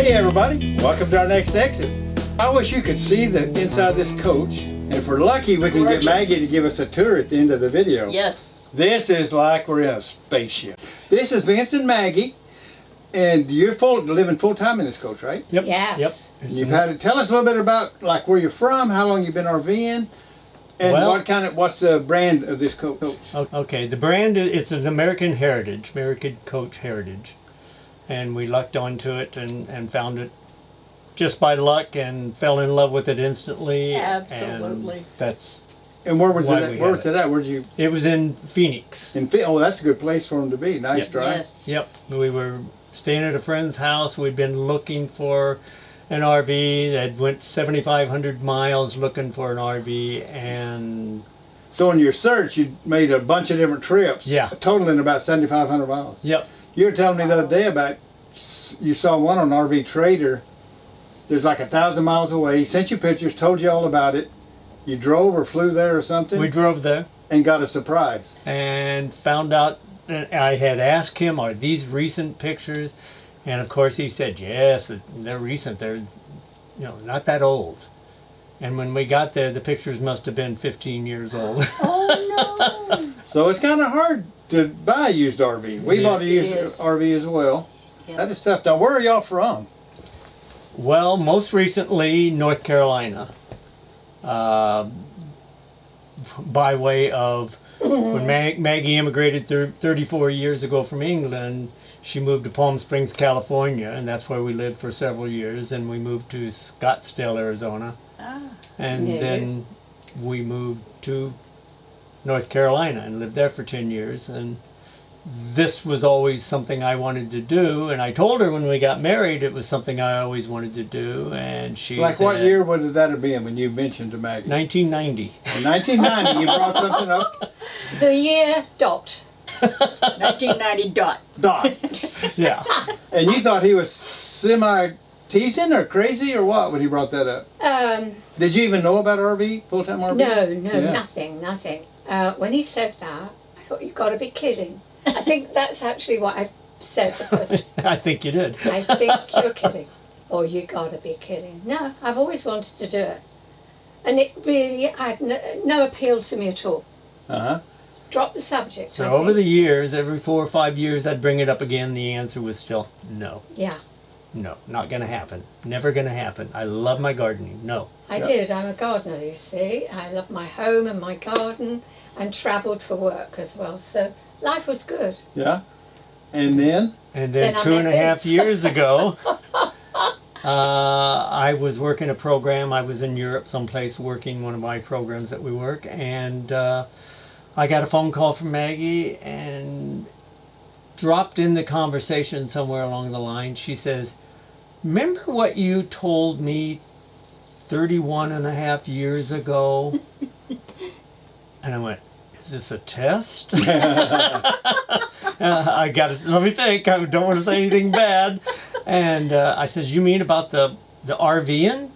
Hey everybody, welcome to our next exit. I wish you could see the inside of this coach, and if we're lucky we can get Maggie to give us a tour at the end of the video. Yes. This is like we're in a spaceship. This is Vince and Maggie, and you're living full-time in this coach, right? Yep. Yes. Yep. You've had to tell us a little bit about like where you're from, how long you've been RVing, and what's the brand of this coach? Okay, the brand, it's an American Coach Heritage. And we lucked onto it and found it just by luck and fell in love with it instantly. Absolutely. And that's And where was it why at? we Where have was it at? Where'd you? It was in Phoenix. Oh, that's a good place for them to be. Nice Yep. drive. Yes. Yep. We were staying at a friend's house. We'd been looking for an RV that went 7,500 miles looking for an RV, and So in your search, you made a bunch of different trips. Yeah. Totaling about 7,500 miles. yep. You were telling me the other day about you saw one on RV Trader. There's like 1,000 miles away. He sent you pictures, told you all about it. You drove or flew there or something. We drove there and got a surprise. and found out that I had asked him, are these recent pictures? And of course he said, yes, they're recent. They're, not that old. And when we got there, the pictures must have been 15 years old. Oh no. So it's kind of hard to buy a used RV. We Yeah. bought a used RV as well. Yep. That is tough. Now, where are y'all from? Well, most recently, North Carolina. By way of when Maggie immigrated 34 years ago from England, she moved to Palm Springs, California, and that's where we lived for several years. Then we moved to Scottsdale, Arizona, and then we moved to North Carolina and lived there for 10 years. And this was always something I wanted to do, and I told her when we got married it was something I always wanted to do, and she Like said, what year would that have been when you mentioned to Maggie? 1990. In 1990, you brought something up? The year dot. 1990 dot. Dot. Yeah. And you thought he was semi-teasing or crazy or what when he brought that up? Did you even know about RV, full-time RV? No, Yeah. nothing. When he said that, I thought, you've got to be kidding. I think that's actually what I said the first. I think you did. I think you're kidding. Or you got to be kidding. No, I've always wanted to do it. And it really had no appeal to me at all. Uh-huh. Drop the subject. So over the years, every 4 or 5 years I'd bring it up again, the answer was still no. Yeah. No, not gonna happen. Never gonna happen. I love my gardening. No. I did. I'm a gardener, you see. I love my home and my garden and travelled for work as well. So life was good. Yeah. And then? And then Then I 2.5 met years ago, I was working a program. I was in Europe someplace working one of my programs that we work, and I got a phone call from Maggie and dropped in the conversation somewhere along the line. She says, remember what you told me 31.5 years ago? And I went, is this a test? I got to, let me think, I don't want to say anything bad. And I says, you mean about the RVing?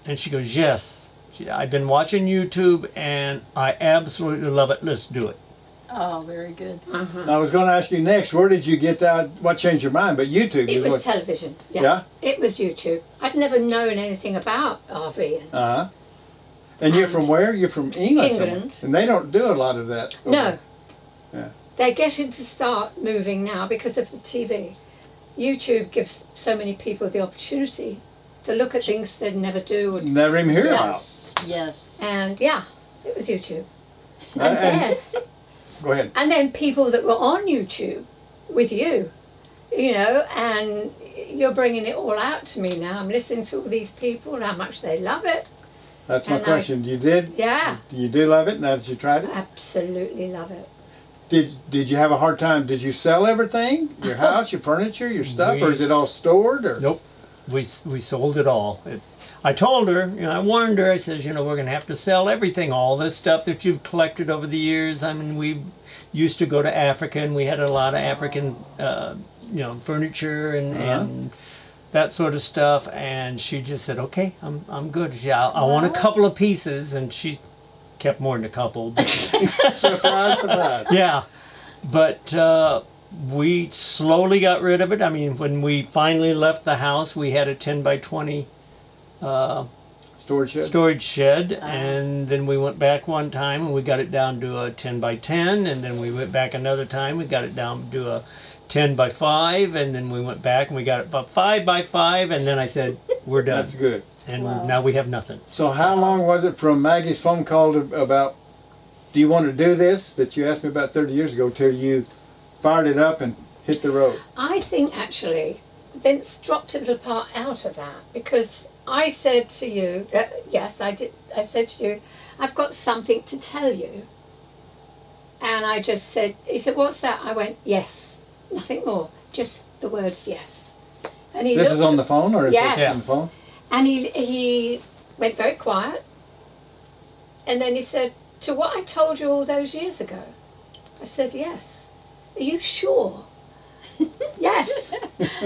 And she goes, yes. I've been watching YouTube and I absolutely love it. Let's do it. Oh, very good. I was going to ask you next, where did you get that? What changed your mind? But YouTube It is was what? television. Yeah? It was YouTube. I'd never known anything about RVing. Uh-huh. And you're from where? You're from England. England. And they don't do a lot of that. No. Yeah. They're getting to start moving now because of the TV. YouTube gives so many people the opportunity to look at things they'd never do. Never even hear about. Yes. And yeah, it was YouTube. And And then, go ahead. and then people that were on YouTube with you, and you're bringing it all out to me now. I'm listening to all these people and how much they love it. That's my and question. You did? Yeah. You do love it now that you tried it? Absolutely love it. Did you have a hard time? Did you sell everything? Your house, your furniture, your stuff? Or is it all stored? Or? Nope. We sold it all. I told her, I warned her, I says, we're going to have to sell everything, all this stuff that you've collected over the years. I mean, we used to go to Africa and we had a lot of African, furniture and that sort of stuff. And she just said, okay, I'm good. Yeah, I want a couple of pieces. And she kept more than a couple. But Surprise, surprise. yeah. But we slowly got rid of it. I mean, when we finally left the house, we had a 10 by 20 Storage shed. and then we went back one time and we got it down to a 10 by 10, and then we went back another time, we got it down to a 10 by 5, and then we went back and we got it about 5 by 5, and then I said, we're done. That's good. And Wow. now we have nothing. So how long was it from Maggie's phone call about, do you want to do this, that you asked me about 30 years ago, till you fired it up and hit the road? I think actually Vince dropped a little part out of that, because I said to you, yes, I did. I said to you, I've got something to tell you. And I just said, he said, what's that? I went, yes, nothing more, just the words yes. And he This looked, is on the phone, or is Yes. this on the phone? and he went very quiet. And then he said, to what I told you all those years ago. I said, yes. Are you sure? Yes.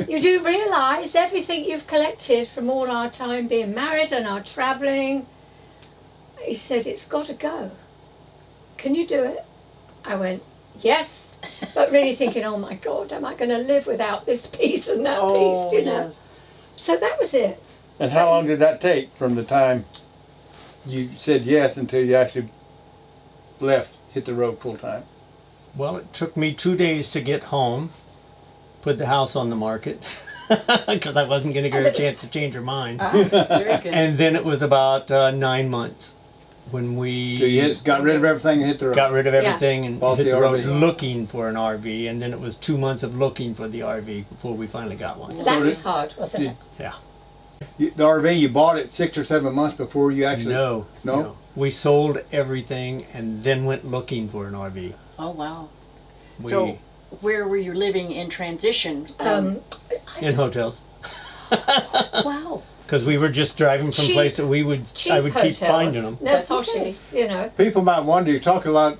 You do realise everything you've collected from all our time being married and our travelling? He said, it's got to go. Can you do it? I went, yes. But really thinking, oh my God, am I going to live without this piece and that piece, you know? Yes. So that was it. And how long did that take from the time you said yes until you actually left, hit the road full time? Well, it took me 2 days to get home, put the house on the market, because I wasn't going to get her a chance to change her mind. Very good. And then it was about 9 months when we So you got rid of everything and hit the road? got rid of everything and Bought hit the the road RV. looking for an RV. And then it was 2 months of looking for the RV before we finally got one. That was did- hard, wasn't did- it? Yeah. The RV, you bought it 6 or 7 months before you actually... No. No? We sold everything and then went looking for an RV. Oh, wow. We, So, where were you living in transition? I in hotels. wow. Because we were just driving from Cheap- place that I would Cheap keep hotels. finding them. They're That's okay. poshes, you know. People might wonder, you talk a lot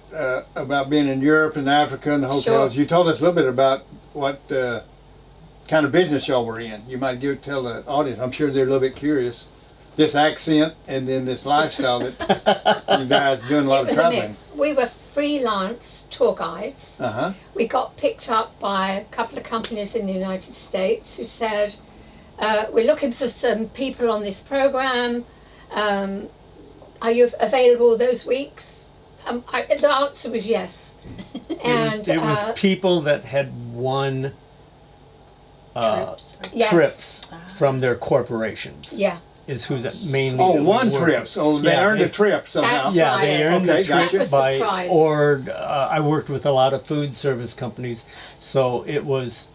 about being in Europe and Africa and the hotels. Sure. You told us a little bit about what kind of business y'all were in. You might tell the audience, I'm sure they're a little bit curious. This accent and then this lifestyle that you guys doing a lot It of was a traveling. mix. We were freelance tour guides. Uh-huh. We got picked up by a couple of companies in the United States who said, we're looking for some people on this program. Are you available those weeks? The answer was yes. And it was people that had won Trips. yes, trips from their corporations. yeah, Is who that mainly. Oh, one were. trip. Oh, they Yeah, earned they- a trip somehow. That's Yeah, right. they earned Okay, the trip gotcha. That was the by, prize. or I worked with a lot of food service companies, so it was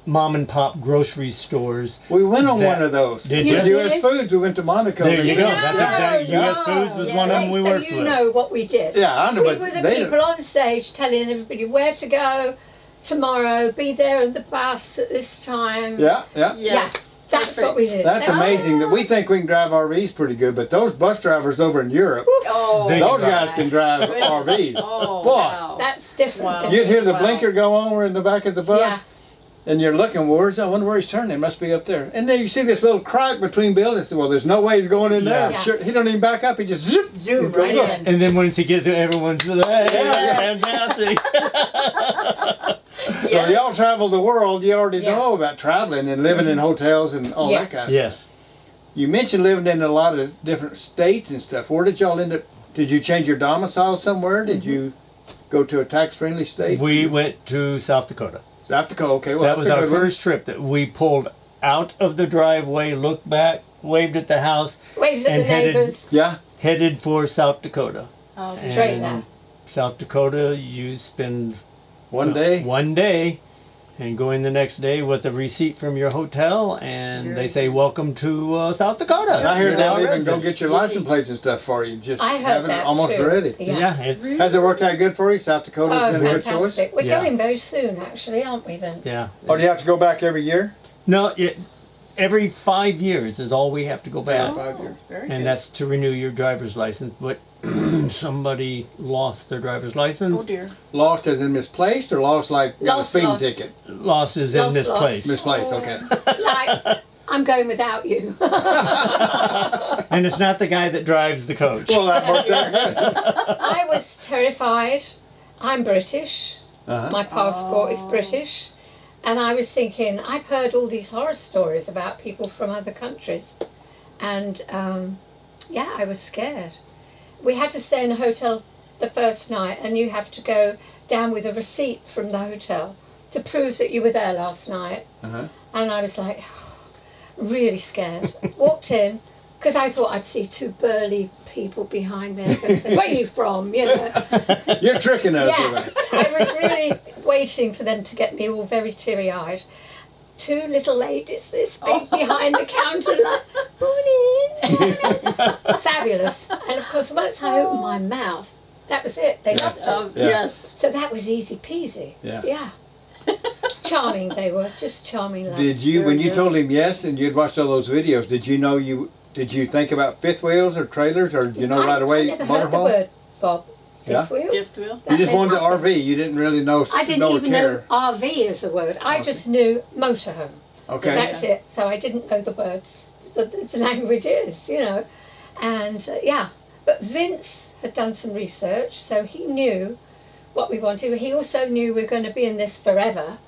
mom and pop grocery stores. We went on That- one of those. Did you? With You US did? Foods, we went to Monaco. There They you said- go. That's exactly. Yeah. U.S. Foods was Yeah. one of them we so worked you with. know what we did. Yeah, I know, We but were the they people on stage telling everybody where to go tomorrow, be there at the bus at this time. Yeah, yeah. Yeah, that's Perfect. what we did. That's amazing that we think we can drive RVs pretty good, but those bus drivers over in Europe, Oh, They those can guys can drive Goodness. RVs. Oh, Boy. wow. That's different. Wow. isn't You'd hear the Wow. blinker go on in the back of the bus, Yeah. and you're looking, where's I wonder where he's turning. It must be up there. And then you see this little crack between buildings. Well, there's no way he's going in there. Yeah. Sure, he don't even back up. He just zip. Zoom goes right up. in. And then once you get there, everyone's like, hey, Yes. fantastic. So Yeah. y'all travel the world. You already Yeah. know about traveling and living in hotels and all Yeah. that kind of stuff. Yes. You mentioned living in a lot of different states and stuff. Where did y'all end up? Did you change your domicile somewhere? Did you go to a tax-friendly state? We went to South Dakota. South Dakota. Okay, well That that's was a our good one. first trip that we pulled out of the driveway, looked back, waved at the house, Waved at And the headed- neighbours. Yeah. headed for South Dakota. Oh, Straight And there. South Dakota, you spend One day. one day, and go in the next day with a receipt from your hotel, and Very they say, "Welcome to South Dakota." And I hear You're they'll now even resident. go get your license plates and stuff for you. Just I heard having it that almost too. ready. Yeah, it's Has it worked out good for you? South Dakota Oh, has been a good choice? fantastic. We're Yeah. going very soon, actually, aren't we, Vince? yeah. Oh, do you have to go back every year? No, every 5 years is all we have to go back, Oh, 5 years. very and good. that's to renew your driver's license. But somebody lost their driver's license. Oh dear. Lost as in misplaced or lost like got Lost, a speeding lost. ticket? Lost is in Lost, this lost. place, Misplaced, okay. Like, I'm going without you. and it's not the guy that drives the coach. Well, that works out good. I was terrified. I'm British. Uh-huh. My passport is Oh. British. And I was thinking, I've heard all these horror stories about people from other countries. And yeah, I was scared. We had to stay in a hotel the first night, and you have to go down with a receipt from the hotel to prove that you were there last night. Uh-huh. And I was like, really scared. Walked in, because I thought I'd see two burly people behind there. Going to say, where are you from? You know. You're tricking us. Yes, I was really waiting for them to get me all very teary-eyed. Two little ladies this big behind the counter like, morning. Fabulous. And of course, once I opened my mouth, that was it. They loved it. Oh, Yeah. yes. So that was easy peasy. Yeah. Yeah. Charming they were, just charming lads. Did you, Very when you good. told him yes and you'd watched all those videos, did you think about fifth wheels or trailers, or did you know right away I never heard the motorhome? word, Bob. Yeah? Fifth wheel? Fifth wheel. You That just meant wanted the nothing. RV. You didn't really know. I didn't know even care. know RV as a word. I just knew motorhome. Okay. That's it. So I didn't know the words. So the language is, you know. And yeah. But Vince had done some research, so he knew what we wanted. He also knew we were going to be in this forever.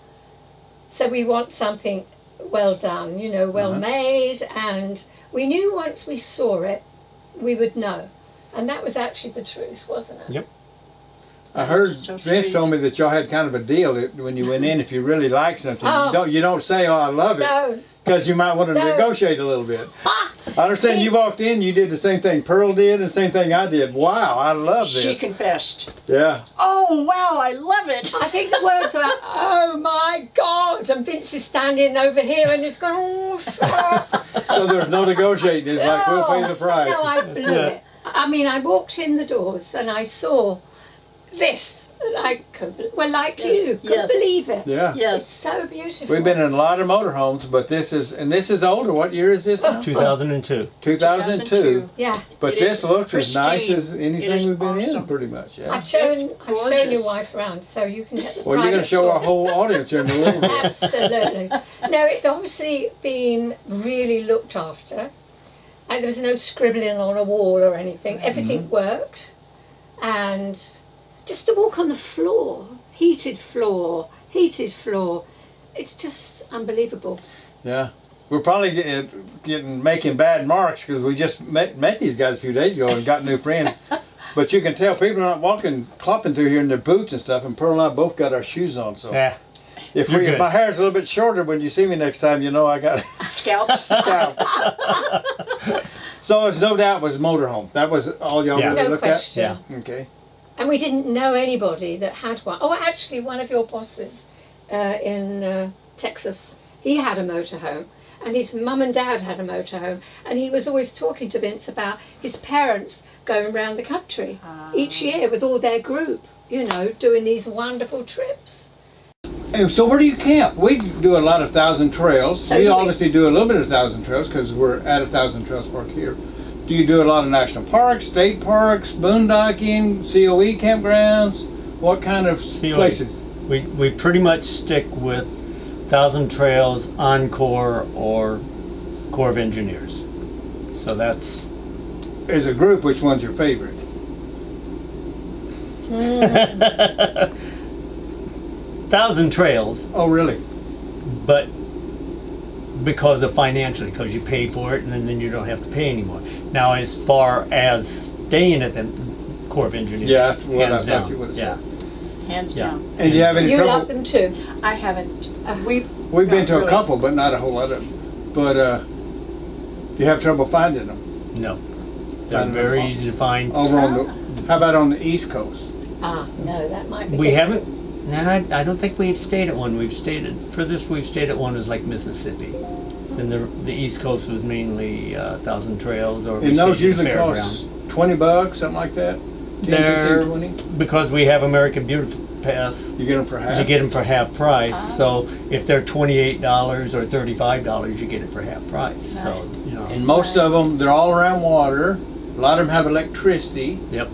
So we want something well done, you know, well Uh-huh. made. And we knew once we saw it, we would know. And that was actually the truth, wasn't it? Yep. I heard That's so Vince sweet. told me that y'all had kind of a deal that when you went in, if you really like something, Oh. you don't say, "Oh, I love it," So, because you might want to No. negotiate a little bit. ah, I understand you walked in, you did the same thing Pearl did, and the same thing I did. Wow, I love this. She confessed. Yeah. Oh, wow, I love it. I think the words were, oh my God, and Vince is standing over here and he's going, oh, stop. So there's no negotiating. It's like we'll pay the price. No, I blew Yeah. it. I mean, I walked in the doors and I saw this. And I couldn't, well, like Yes, you, couldn't yes. believe it. Yeah. It's Yes. so beautiful. We've been in a lot of motorhomes, but this is older. What year is this? now? 2002. 2002. Yeah, But It this is looks as nice pristine. as It anything is we've been awesome. in, pretty much. Yeah. I've shown your gorgeous. wife around, so you can get the Well, you're going to private show our tour. whole audience here in a little bit. Absolutely. No, it obviously been really looked after. And there was no scribbling on a wall or anything. Everything worked. And just to walk on the floor, heated floor. It's just unbelievable. Yeah. We're probably making bad marks because we just met these guys a few days ago and got new friends. But you can tell people are not clopping through here in their boots and stuff. And Pearl and I both got our shoes on. So Yeah. if you're if good. my hair's a little bit shorter when you see me next time, you know I got Scalp. scalp. So it's no doubt was motorhome. That was all y'all Yeah. really No looked question. Yeah. at. Okay. And we didn't know anybody that had one. Oh, actually, one of your bosses in Texas, he had a motorhome. And his mum and dad had a motorhome. And he was always talking to Vince about his parents going around the country each year with all their group, you know, doing these wonderful trips. Hey, so where do you camp? We do a lot of Thousand Trails. So We do we. obviously do a little bit of Thousand Trails because we're at a Thousand Trails park here. Do you do a lot of national parks, state parks, boondocking, COE campgrounds? What kind of COE. places? We pretty much stick with Thousand Trails, Encore, or Corps of Engineers. So that's As a group, which one's your favorite? Thousand Trails, Oh, really? but because of financially, because you pay for it and then you don't have to pay anymore. Now, as far as staying at the Corps of Engineers, Yeah, that's what I hands thought down. you would have Yeah. said. Hands Yeah. down. And do you have any You trouble? love them too. I haven't. We've not been to a really. couple, but not a whole lot of them. But you have trouble finding them No, they're Finding very them easy to find. over on the. How about on the East Coast? Ah, no, that might be We different. haven't. No, I don't think we've stayed at one. We've stayed at furthest we've stayed at one is like Mississippi, and the East Coast was mainly Thousand Trails or. we And those stayed in usually Fairground. cost $20, something like that. 10, They're 15, 20. because we have American Beautiful Pass. You get them for half. You get them for half price. So if they're $28 or $35, you get it for half price. Nice. So you know. And most of them, they're all around water. A lot of them have electricity. Yep.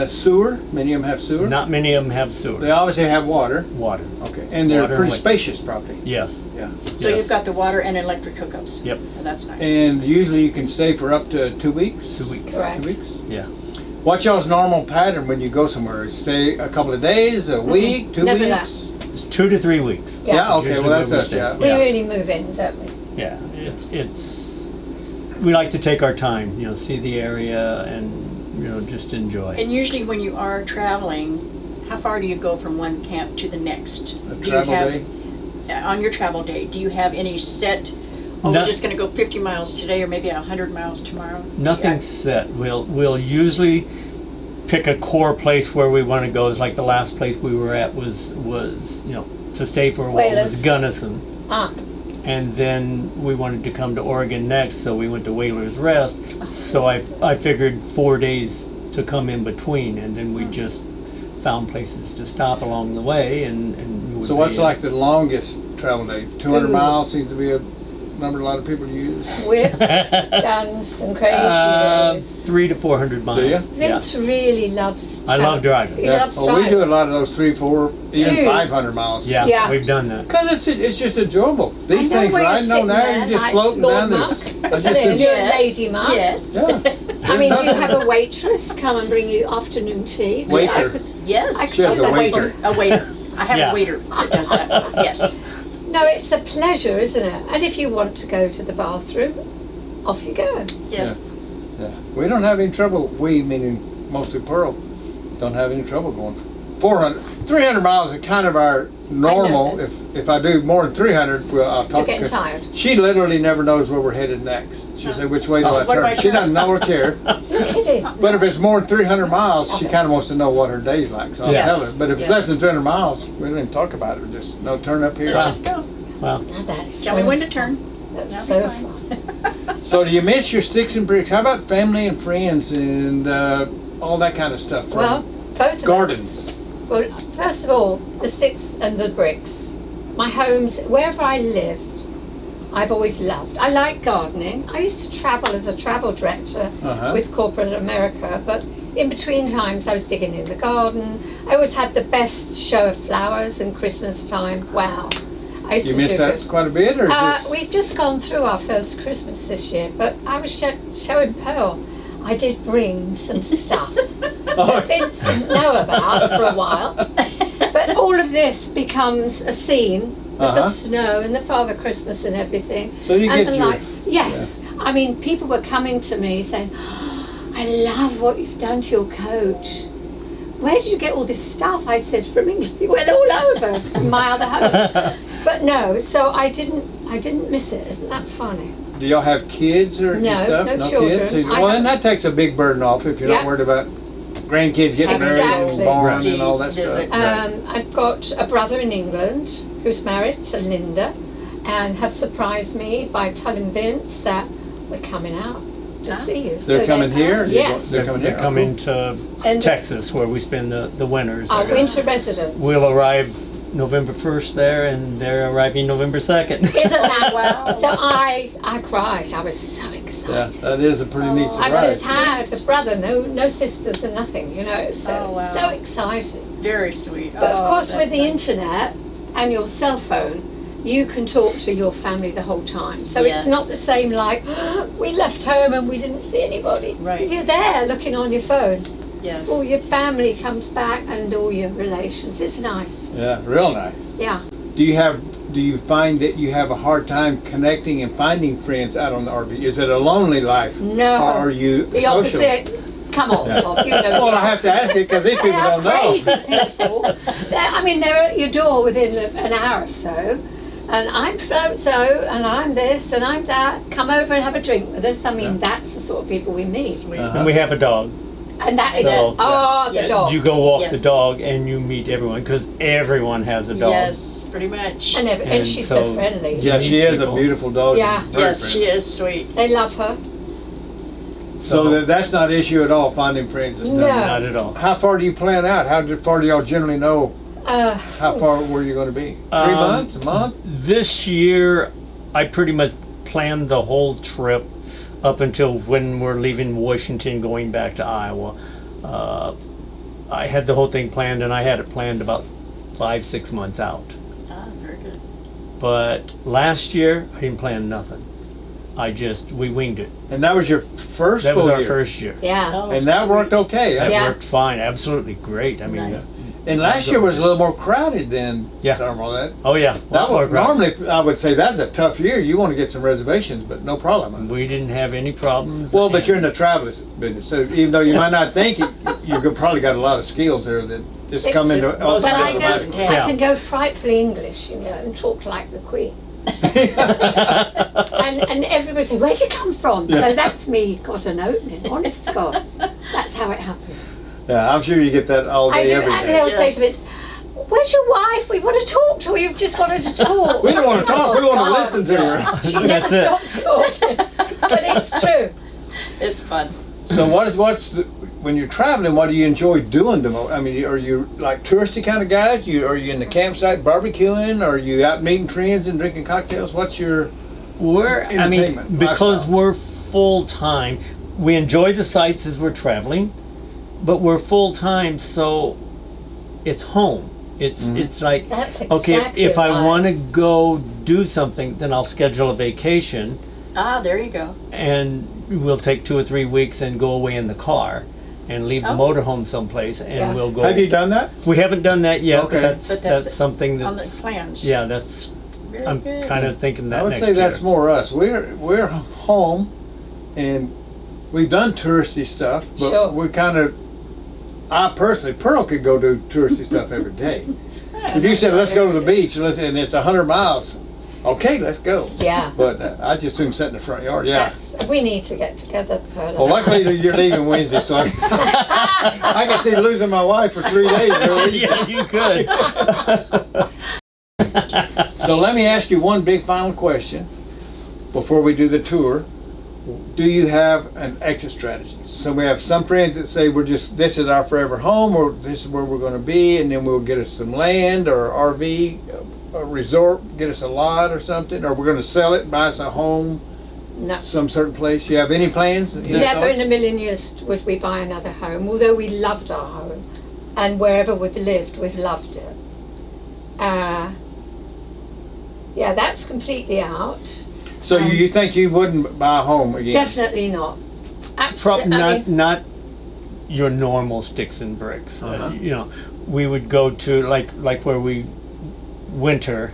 Sewer. Many of them have sewer. Not many of them have They sewer. obviously have water. Water. Okay. And they're Water and pretty light. spacious property. Yes. Yeah. So Yes. you've got the water and electric hookups. Yep. Oh, that's nice. And usually you can stay for up to 2 weeks. 2 weeks. Correct. 2 weeks. Yeah. What's y'all's normal pattern when you go somewhere? Stay a couple of days, a week, 2 Never weeks? that. It's 2 to 3 weeks. Yeah, okay, Usually well that's where we us, stay. yeah. We really move in, don't we? Yeah, it's we like to take our time, you know, see the area and, you know, just enjoy. And usually when you are traveling, how far do you go from one camp to the next? A Do you travel have- day? On your travel day, do you have any set, oh, No- we're just gonna go 50 miles today or maybe 100 miles tomorrow? Nothing set. We'll usually pick a core place where we want to go. It's like the last place we were at was you know, to stay for a while was Whalers. Gunnison. Ah, And then we wanted to come to Oregon next, so we went to Whalers Rest. So I figured 4 days to come in between, and then we just found places to stop along the way. And would So what's be, like the longest travel day? 200 Ooh. miles seems to be a number a lot of people use. we've done some crazy days. 300 to 400 miles. Do you? Yeah. Vince really loves I love driving. He loves Well, we driving. do a lot of those 3, 4, even Dude. 500 miles. Yeah, Yeah. we've done that. Because it's just enjoyable. These I know things where you're riding on sitting there, there you're just like floating Lord down Mark, this. I isn't just it? said, You're a lady, Mark. Yes. yeah. I mean, do you have a waitress come and bring you afternoon tea? 'Cause Waiter. I could- Yes. I could She has do a that. waiter. A waiter. I have Yeah. a waiter that does that. Yes. No, it's a pleasure, isn't it? And if you want to go to the bathroom, off you go. Yes. Yeah. We don't have any trouble, we meaning mostly Pearl, don't have any trouble going 400, 300 miles is kind of our normal. that. If I do more than 300, well, I'll You're talk getting to tired. She literally never knows where we're headed next. She'll say, which way do I What do I turn? She turn? doesn't know or care. You're kidding. But if it's more than 300 miles, she kind of wants to know what her day's like, so I'll Yes. tell her. But if it's Yeah. less than 300 miles, we don't even talk about it. Just, no, turn up here. Let's just go. Well, Now that is Tell so me when to fun. turn. That's That'll so be fun. fine. So do you miss your sticks and bricks? How about family and friends and all that kind of stuff? From Well, both of us. gardens. Well, first of all, the sticks and the bricks. My homes, wherever I lived, I've always loved. I like gardening. I used to travel as a travel director Uh-huh. with corporate America, but in between times I was digging in the garden. I always had the best show of flowers in Christmas time. Wow. I used You to miss do that good. quite a bit, or is this? We've just gone through our first Christmas this year, but I was showing Pearl. I did bring some stuff Oh. that Vince didn't know about for a while. But all of this becomes a scene with Uh-huh. the snow and the Father Christmas and everything. So you and get the your- lights. Yes. I mean, people were coming to me saying, "Oh, I love what you've done to your coach. Where did you get all this stuff?" I said, "From England." Well, all over from my other home. But no, so I didn't miss it. Isn't that funny? Do y'all have kids or No, stuff? no children. Kids? So I well, have- then that takes a big burden off if you're Yeah. not worried about grandkids getting married Exactly. and born See, and all that does stuff. it- Right. I've got a brother in England who's married to Linda and have surprised me by telling Vince that we're coming out to Ah. see you. They're coming here? Yes. They're coming here. They're coming to And Texas, where we spend the winters. our They're- winter residents. We'll arrive November 1st there, and they're arriving November 2nd. Isn't that Wow. So I cried. I was so Yeah, excited. that is a pretty neat Oh, I've surprise. just had a brother, no sisters and nothing, you know, so Oh, wow. so excited. Very sweet. But of Oh, course, that's with the nice. internet and your cell phone, you can talk to your family the whole time. So Yes. it's not the same like, we left home and we didn't see anybody. Right. You're there looking on your phone. Yes. All your family comes back and all your relations. It's nice. Yeah, real nice. Yeah. Do you find that you have a hard time connecting and finding friends out on the RV? Is it a lonely life? No. Or are you The social? opposite. Come on, Yeah. Bob, you know. Well, I have to ask it because these They people are don't know. crazy people. They're at your door within an hour or so. And I'm so, and I'm this, and I'm that. Come over and have a drink with us. I mean, Yeah. that's the sort of people we meet. Sweet. Uh-huh. And we have a dog. And that is So, the Yes. dog. You go walk Yes. the dog, and you meet everyone, because everyone has a dog. Yes, pretty much. And And she's so so- friendly. Yeah, she is a People. beautiful dog. Yeah. Very Yes, friendly. she is sweet. They love her. So that's not an issue at all, finding friends and stuff. No. Not at all. How far do you plan out? How far do y'all generally know Uh, how far were you going to be? 3 months? A month? This year, I pretty much planned the whole trip up until when we're leaving Washington, going back to Iowa. I had the whole thing planned, and I had it planned about 5-6 months out. Ah, very good. But last year, I didn't plan nothing. we winged it. And that was your first That was full our year. first year. Yeah. Oh, And that worked sweet. okay. That Yeah. worked fine, absolutely great. I mean, Nice. And last year was a little more crowded than Yeah. normal. oh yeah, That lot more was, crowd. normally I would say that's a tough year. You want to get some reservations, but no problem. We didn't have any problems. Well, but and- you're in the travel business, so even though you might not think it, you've probably got a lot of skills there that just come into. Most But I, people go, don't have. I can go frightfully English, you know, and talk like the Queen. And everybody say, where'd you come from? Yeah. So that's me got an opening, honest to God. That's how it happens. Yeah, I'm sure you get that all I day, do, every and day. they'll say to me, where's your wife? We want to talk to her. You've just wanted to talk. We don't want to talk. We want to Oh, listen to her. She never That's stops talking. But it's true. It's fun. So when you're traveling, what do you enjoy doing the most? I mean, are you like touristy kind of guys? Are you in the campsite barbecuing? Are you out meeting friends and drinking cocktails? What's your I mean, entertainment because lifestyle? we're full time, we enjoy the sights as we're traveling, but we're full time, so it's home. It's like, That's okay, exactly if I right. want to go do something, then I'll schedule a vacation, Ah, there you go. and we'll take 2 or 3 weeks and go away in the car and leave the Oh. motorhome someplace, and Yeah. we'll go. Have you done that? We haven't done that yet, Okay. but that's something On the that's, plans. yeah, that's, Very I'm good. kind of thinking that I would next say year. that's more us. We're home, and we've done touristy stuff, but Sure. we kind of. I personally, Pearl could go do touristy stuff every day. If you said let's go to the beach and it's 100 miles, okay, let's go. Yeah. But I just soon sit in the front yard. Yeah. We need to get together, Pearl. Well, luckily you're leaving Wednesday, so I can see losing my wife for 3 days. Really. Yeah, you could. So let me ask you one big final question before we do the tour. Do you have an exit strategy? So we have some friends that say this is our forever home, or this is where we're going to be, and then we'll get us some land or RV, a resort, get us a lot or something, or we're going to sell it, buy us a home, No. some certain place. You have any plans? Any Never in thoughts? a million years would we buy another home, although we loved our home. And wherever we've lived, we've loved it. Yeah, that's completely out. So you think you wouldn't buy a home again? Definitely not. Absolutely. I mean, Not your normal sticks and bricks. Uh-huh. You know, we would go to like where we winter.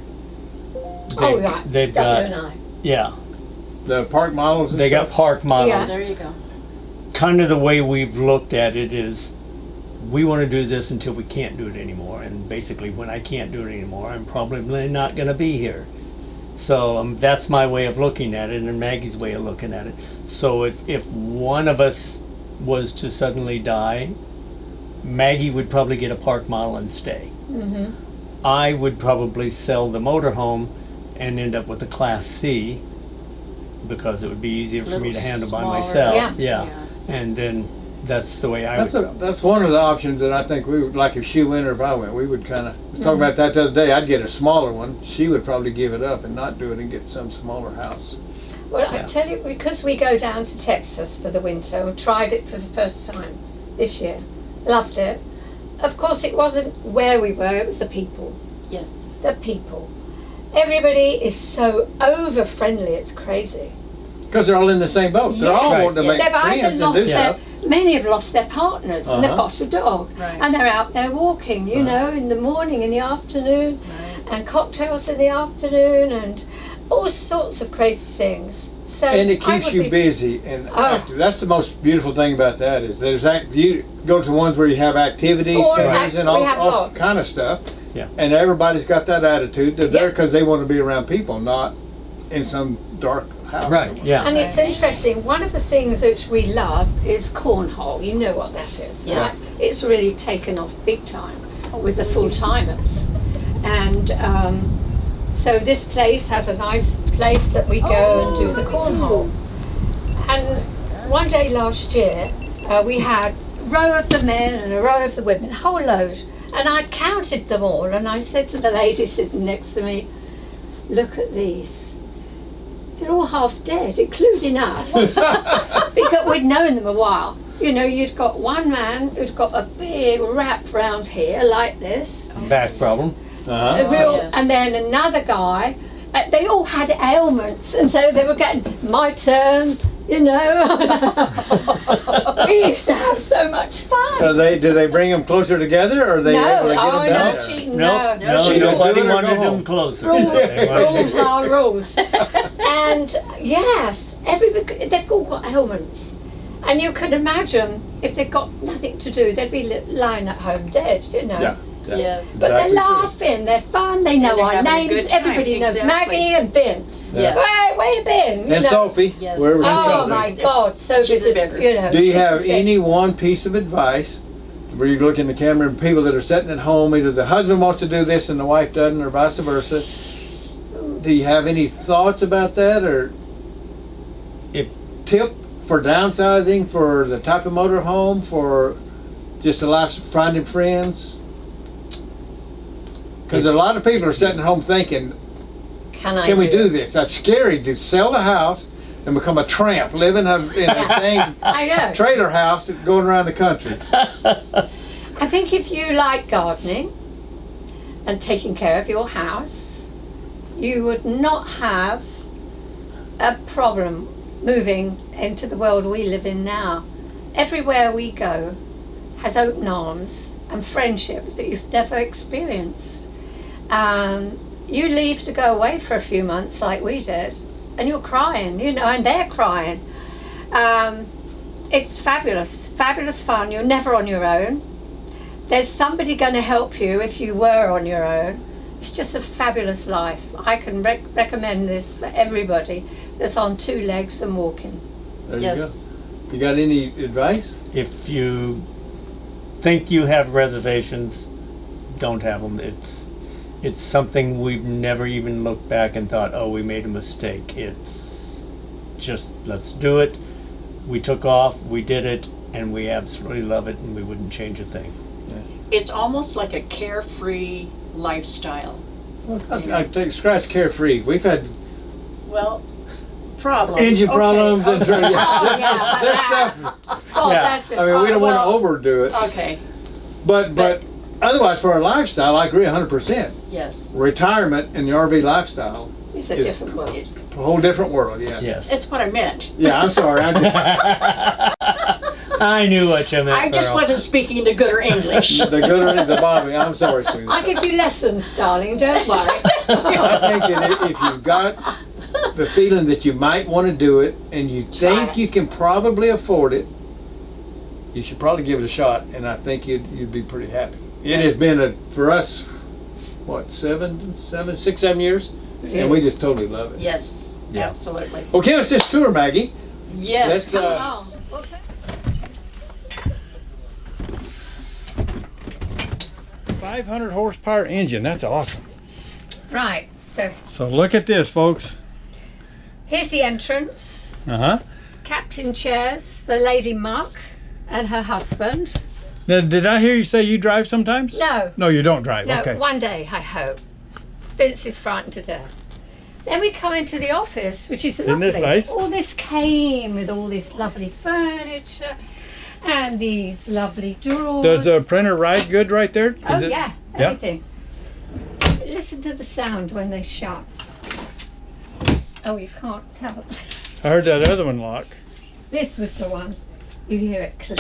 oh, yeah. They've W got and I. yeah. The park models and They stuff? got park models. Yeah. There you go. Kind of the way we've looked at it is, we want to do this until we can't do it anymore, and basically when I can't do it anymore, I'm probably not going to be here. So that's my way of looking at it, and Maggie's way of looking at it. So if one of us was to suddenly die, Maggie would probably get a park model and stay. Mm-hmm. I would probably sell the motorhome and end up with a Class C, because it would be easier for me to Little handle by smaller. myself. Yeah. And then that's the way I would go. That's one of the options that I think we would, like if she went or if I went, we would kind of, was talking about that the other day, I'd get a smaller one. She would probably give it up and not do it and get some smaller house. Well, I Yeah. tell you, because we go down to Texas for the winter, we tried it for the first time this year. Loved it. Of course, it wasn't where we were, it was the people. Yes. The people. Everybody is so over friendly, it's crazy. Because they're all in the same boat. They're all Right. wanting to make They've either friends and do lost their, stuff. many have lost their partners and they've Uh-huh. got a dog. Right. And they're out there walking, you know, in the morning, in the afternoon, Right. and cocktails in the afternoon, and all sorts of crazy things. So And it I keeps would you be- busy and Oh. active. That's the most beautiful thing about that is you go to ones where you have activities, Or centers, and we all, have all lots. kind of stuff. Yeah. And everybody's got that attitude. They're there Yeah. because they want to be around people, not in some dark house. Right, somewhere. yeah. And it's interesting, one of the things which we love is cornhole. You know what that is, Yes. right? It's really taken off big time with the full-timers. And so this place has a nice place that we go and do the cornhole. And one day last year, we had a row of the men and a row of the women, a whole load. And I counted them all, and I said to the lady sitting next to me, look at these. They're all half dead, including us, because we'd known them a while. You know, you'd got one man who'd got a big wrap round here, like this, Back problem. Uh-huh. a real, yes. and then another guy they all had ailments, and so they were getting my turn, you know. We used to have so much fun. Do they bring them closer together, or are they able to get them down no, there? cheating, No, no. cheating. nobody Do it or wanted go home. them closer. Rules are rules. And yes, they've all got ailments. And you can imagine if they've got nothing to do, they'd be lying at home dead, you know. Yeah. Yes. But they're Exactly true. laughing, they're fun, they know And they're our having a names, good time, everybody knows exactly. Maggie and Vince. Yeah. Where you been? You And know. Sophie, Yes. where was Oh Sophie? my God, Sophie's She's the is, bigger. you know. Do you she's have the same. any one piece of advice where you look in the camera and people that are sitting at home, either the husband wants to do this and the wife doesn't, or vice versa? Do you have any thoughts about that, or tip for downsizing, for the type of motorhome, for just a life finding friends? Because a lot of people are sitting at home thinking, can we do this? That's scary to sell the house and become a tramp, living in a dang I know. trailer house going around the country. I think if you like gardening and taking care of your house, you would not have a problem moving into the world we live in now. Everywhere we go has open arms and friendship that you've never experienced. You leave to go away for a few months like we did, and you're crying, you know, and they're crying. It's fabulous, fabulous fun. You're never on your own. There's somebody going to help you if you were on your own. It's just a fabulous life. I can recommend this for everybody that's on two legs and walking. There Yes. you go. You got any advice? If you think you have reservations, don't have them. It's something we've never even looked back and thought, oh, we made a mistake. It's just, let's do it. We took off, we did it, and we absolutely love it, and we wouldn't change a thing. It's almost like a carefree lifestyle. I take scratch carefree. We've had Well, problems. engine Okay, problems and okay. Oh, yeah, there's but- stuff. Oh, Yeah. that's just I mean, we don't want to well, overdo it, Okay, but otherwise, for our lifestyle, I agree 100%. yes. Retirement in the RV lifestyle, It's a It's- different world. a whole different world. Yes. Yes. That's what I meant. Yeah, I'm sorry. I just, I knew what you meant. I just Carl. wasn't speaking the gooder English. the good or the Bobby. I'm sorry, sweetie. I'll give you lessons, darling, don't worry. I think that if you've got the feeling that you might want to do it and you Try think it. you can probably afford it, you should probably give it a shot, and I think you'd be pretty happy. It has been for us, what, 6, 7 years, and we just totally love it. Yes, Yeah. absolutely. Well, give us this tour, Maggie. Yes. Let's, Come uh, along. Okay. 500 horsepower engine. That's awesome. Right, so So look at this, folks. here's the entrance. Uh-huh. Captain chairs for Lady Muck and her husband. Now, did I hear you say you drive sometimes? No, No, you don't drive. no, Okay. one day, I hope. Vince is frightened to death. Then we come into the office, which is lovely. Isn't this nice? All this came with all this lovely furniture and these lovely drawers. Does the printer ride good right there? Oh, Is it- yeah, yeah? everything. Listen to the sound when they shut. Oh, you can't tell. I heard that other one lock. This was the one. You hear it click.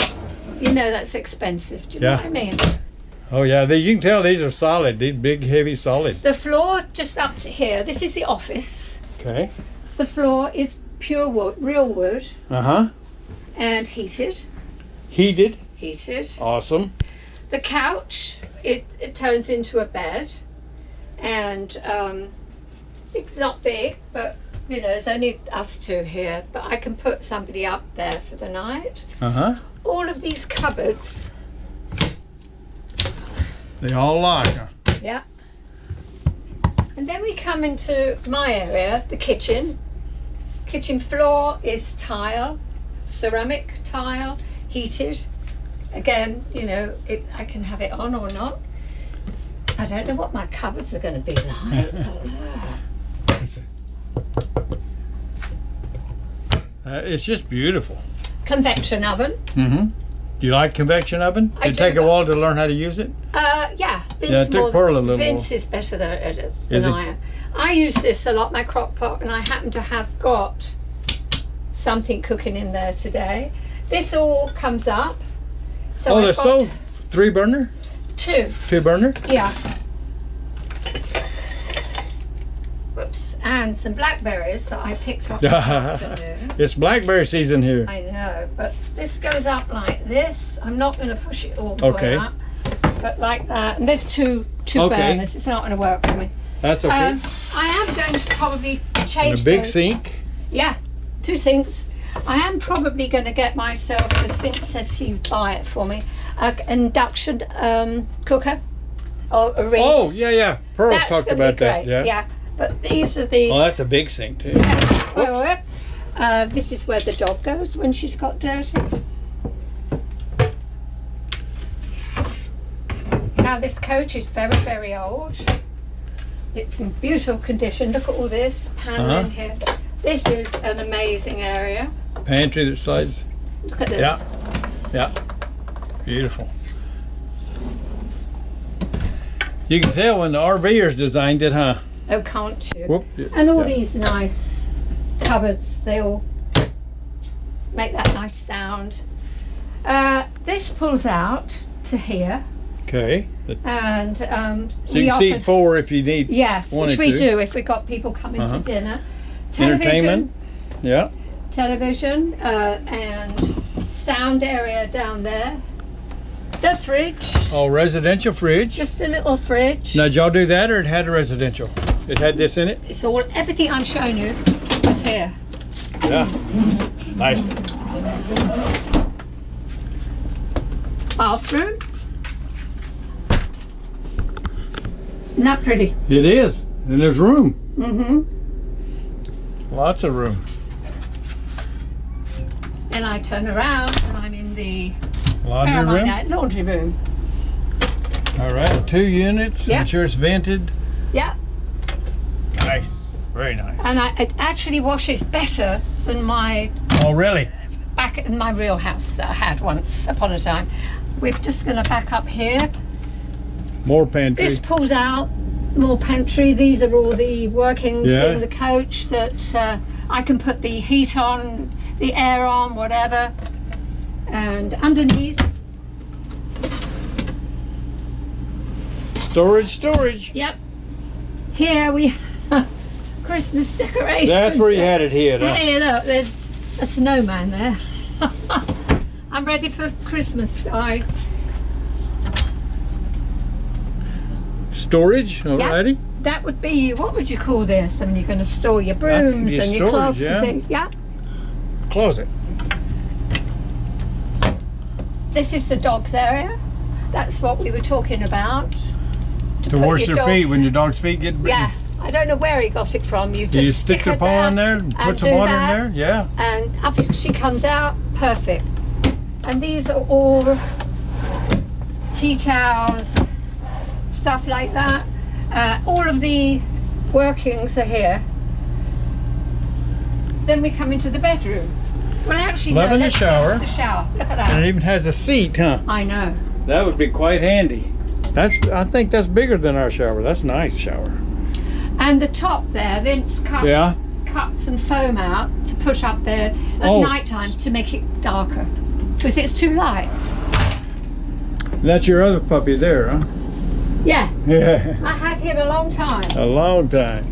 You know that's expensive. Do you know Yeah. what I mean? Oh yeah, you can tell these are solid. These big, heavy, solid. The floor just up to here. This is the office. Okay. The floor is pure wood, real wood, Uh-huh. and heated. Heated. Heated. Awesome. The couch, it turns into a bed, and it's not big, but you know, there's only us two here. But I can put somebody up there for the night. Uh-huh. All of these cupboards, They all lock. yeah. And then we come into my area, the kitchen. Kitchen floor is tile, ceramic tile, heated. Again, you know, I can have it on or not. I don't know what my cupboards are going to be like. It's just beautiful. Convection oven. Mm-hmm. Do you like convection oven? I Did it do. take a while to learn how to use it? Yeah, Vince Yeah, it took more, Pearl a little Vince while. is better than Is he? I am. I use this a lot, my crock pot, and I happen to have got something cooking in there today. This all comes up. So Oh, the I've got stove, 3 burner? 2. 2 burner? Yeah. Whoops. And some blackberries that I picked up this afternoon. It's blackberry season here. I know, but this goes up like this. I'm not going to push it all the Okay. way up, but like that. And there's two Okay. burners. It's not going to work for me. That's okay. I am going to probably And change a big those. sink. Yeah, 2 sinks. I am probably going to get myself, because Vince said he'd buy it for me, an induction cooker or a Reese. Oh, yeah. Pearl That's talked gonna be about that. great. Yeah. But these are the. Oh, that's a big sink too. This is where the dog goes when she's got dirty. Now this coach is very, very old. It's in beautiful condition. Look at all this panel in here. This is an amazing area. Pantry that slides. Look at this. Yeah. Beautiful. You can tell when the RVers designed it, huh? Oh, can't you? Whoop. And all Yeah. these nice cupboards, they all make that nice sound. This pulls out to here, Okay. and So we you can seat often, 4 if you need yes, wanted which we to. do if we got people coming Uh-huh. to dinner. entertainment. Yeah. Television, and sound area down there. The fridge, Oh, residential fridge. just a little fridge. Now, did y'all do that or it had a residential? It had this in it? It's all, everything I'm showing you is here. Yeah. Nice. Bathroom. Isn't that pretty? It is. And there's room. Mm-hmm. Lots of room. And I turn around and I'm in the Laundry room. laundry room. All right. 2 units. Yeah. I'm sure it's vented. Yeah. Nice. Very nice. And it actually washes better than my Oh, really? back in my real house that I had once upon a time. We're just going to back up here. More pantry. This pulls out more pantry. These are all the workings Yeah. in the coach that I can put the heat on, the air on, whatever. And underneath, Storage. yep, here we have Christmas decorations. That's where you had it hid, huh? Hey, look, there's a snowman there. I'm ready for Christmas, guys. Storage already? That would be, what would you call this? I mean, you're going to store your brooms be and your storage, clothes yeah. and things. Yeah. Closet. This is the dogs area. That's what we were talking about. To put wash your their feet dogs- when your dog's feet get bitten. Yeah. I don't know where he got it from. You Do just you stick the it paw in there and and put some do water that, in there? Yeah. and up she comes out. Perfect. And these are all tea towels, stuff like that. All of the workings are here. Then we come into the bedroom. Well, actually, Love no, in the let's go shower. to the shower. Look at And it that. even has a seat, huh? I know. That would be quite handy. I think that's bigger than our shower. That's a nice shower. And the top there, Vince cut some foam out to put up there at Oh. night time to make it darker because it's too light. That's your other puppy there, huh? Yeah, Yeah. I had him a long time. A long time.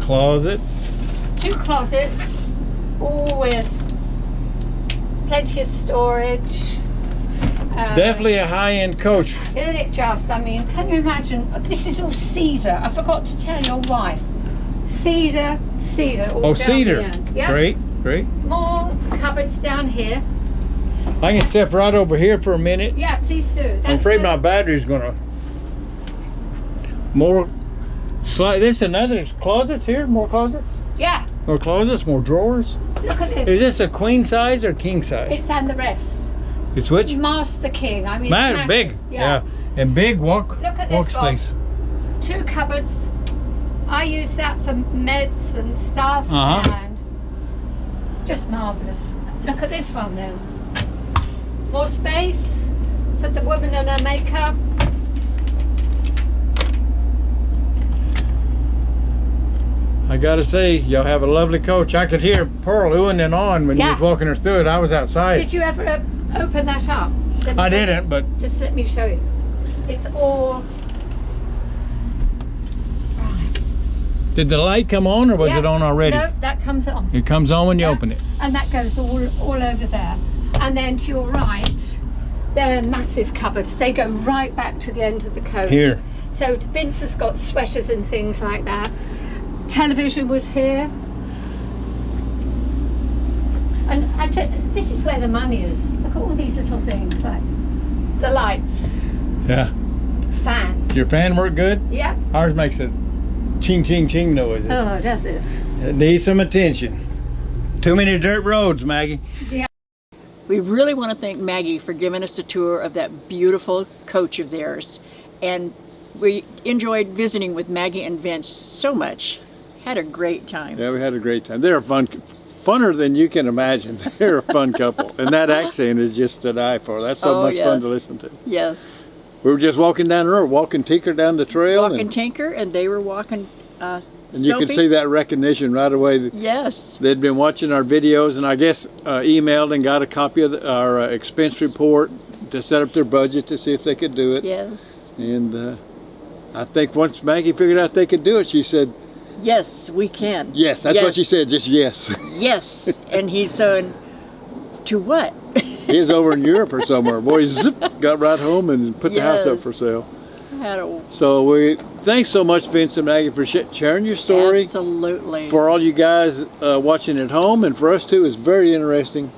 Closets. 2 closets, all with plenty of storage. Definitely a high-end coach. Isn't it just? I mean, can you imagine? This is all cedar. I forgot to tell your wife. Cedar. All Oh, down cedar. the end. Yeah. Great. More cupboards down here. I can step right over here for a minute. Yeah, please do. I'm That's afraid where- my battery's gonna. More. This another closets here. More closets. Yeah, More closets. More drawers. look at this. Is this a queen size or king size? It's and the rest. It's which? Master King. I mean, Man, massive. big. Yeah. And big walk. Look at this Workspace. 2 cupboards. I use that for meds and stuff, Uh-huh. and just marvelous. Look at this one then. More space for the woman and her makeup. I gotta say, y'all have a lovely coach. I could hear Pearl oohing and on when you Yeah. was walking her through it. I was outside. Did you ever open that up? I didn't, but Just let me show you. It's all... Right. did the light come on or was Yeah. it on already? No, that comes on. It comes on when you Yeah. open it. And that goes all over there. And then to your right, there are massive cupboards. They go right back to the end of the coach. Here. So Vince has got sweaters and things like that. Television was here. And this is where the money is. Look at all these little things, like the lights, Yeah. fan. Your fan work good? Yeah. Ours makes a ching ching ching noises. Oh, does it? It needs some attention. Too many dirt roads, Maggie. We really want to thank Maggie for giving us a tour of that beautiful coach of theirs. And we enjoyed visiting with Maggie and Vince so much. Had a great time. Yeah, we had a great time. They're funner than you can imagine. They're a fun couple. And that accent is just to die for. That's so much fun to listen to. Yes. We were just walking down the road, walking Tinker down the trail. Walking Tinker, and they were walking and you Sophie. could see that recognition right away. Yes. They'd been watching our videos and I guess emailed and got a copy of our expense report to set up their budget to see if they could do it. Yes. And I think once Maggie figured out they could do it, she said, Yes, we can. yes, that's what she said, just yes. Yes. And he's saying, to what? He's over in Europe or somewhere. Boy, zip, got right home and put the house up Yes. for sale. Had a, So thanks so much, Vince and Maggie, for sharing your story. absolutely. For all you guys watching at home, and for us too, it's very interesting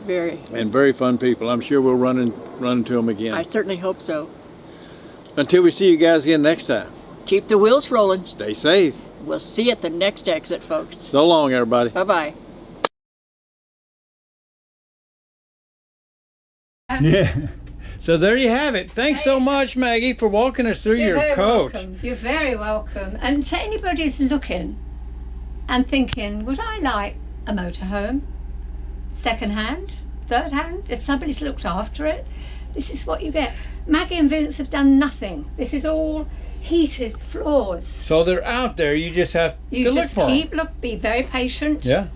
Very. and very fun people. I'm sure we'll run into them again. I certainly hope so. Until we see you guys again next time, Keep the wheels rolling. stay safe. We'll see you at the next exit, folks. So long, everybody. Bye-bye. Yeah. So there you have it. Thanks so much, Maggie, for walking us through You're your very coach. welcome. You're very welcome. And to anybody who's looking and thinking, would I like a motorhome? Second hand? Third hand? If somebody's looked after it, this is what you get. Maggie and Vince have done nothing. This is all heated floors. So they're out there. You just have You to look just for be very patient. them. Yeah.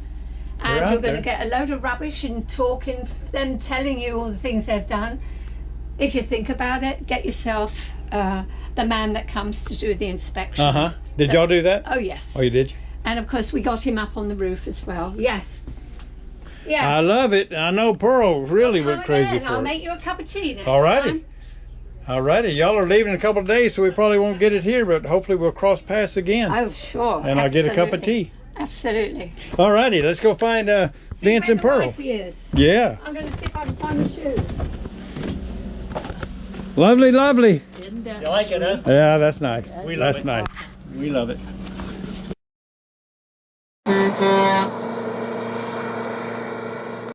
And out you're going to there. get a load of rubbish and talking, them telling you all the things they've done. If you think about it, get yourself the man that comes to do the inspection. Uh-huh. Did y'all do that? Oh, yes. Oh, you did? And of course, we got him up on the roof as well. Yes. I Yeah. love it. I know Pearl really Come went crazy again. for I'll it. make you a cup of tea next Alrighty. time. Alrighty. Y'all are leaving in a couple of days, so we probably won't get it here, but hopefully we'll cross paths again. Oh, sure. And I'll get a cup of Absolutely. tea. Absolutely. Alrighty, let's go find Vince and Pearl. Yeah. I'm going to see if I can find the shoe. Lovely, lovely. Isn't that You like it, huh? Yeah, that's nice. We love That's it. nice. We love it.